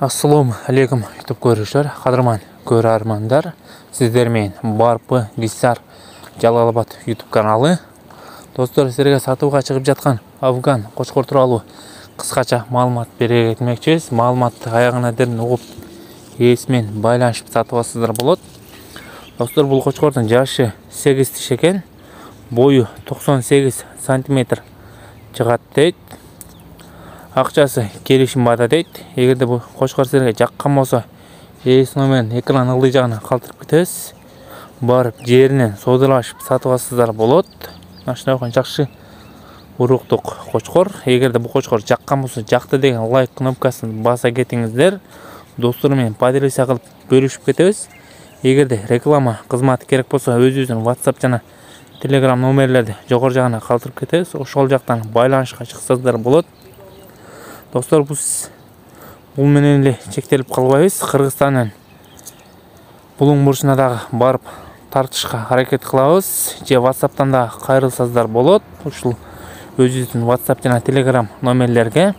Assalamu alaikum YouTube көрушілер, қадырман көрермандар. Сіздермен Барпы Лисар Жалалабад YouTube каналы. Достар, сіздерге сатуға шығып жатқан афган қошқор туралы қысқаша маалымат бере кетмекчіміз. Маалыматты аяғына дейін оқып, есімен байланышып сатып алсыздар болады. Достар, бұл қошқордың жашы 8 тиш екен, бойы 98 см шығады дейді. Ақшасы келишим бада дейді. Егерде бұл қошқар сіздерге жаққан болса, ес номерін экран ылдый жағына қалтырып кетесіз. Барып жерінен содырлашып сатып алсыздар болады. Машина оған жақшы ұруқтық қошқор. Егерде бұл қошқор жаққан болса, жақты деген лайк кнопкасын баса кетіңіздер. Достармен поделися қылып бөлішіп кетеміз. Егерде реклама қызматы керек болса, өзіңіздің WhatsApp жана Telegram номерлерді жоғары жағына қалтырып кетесіз. Ошол жақтан байланышқа шықсыздар болады. Достар, бұл мененле чектеліп қалбайбыз. Қырғызстаннан бұлың бұрышына дағы барып тартышқа харекет қылабыз. Же WhatsApp'тан да қайрылсаздар болады. Ушул өзіңіздің WhatsApp жана Telegram номерлерге.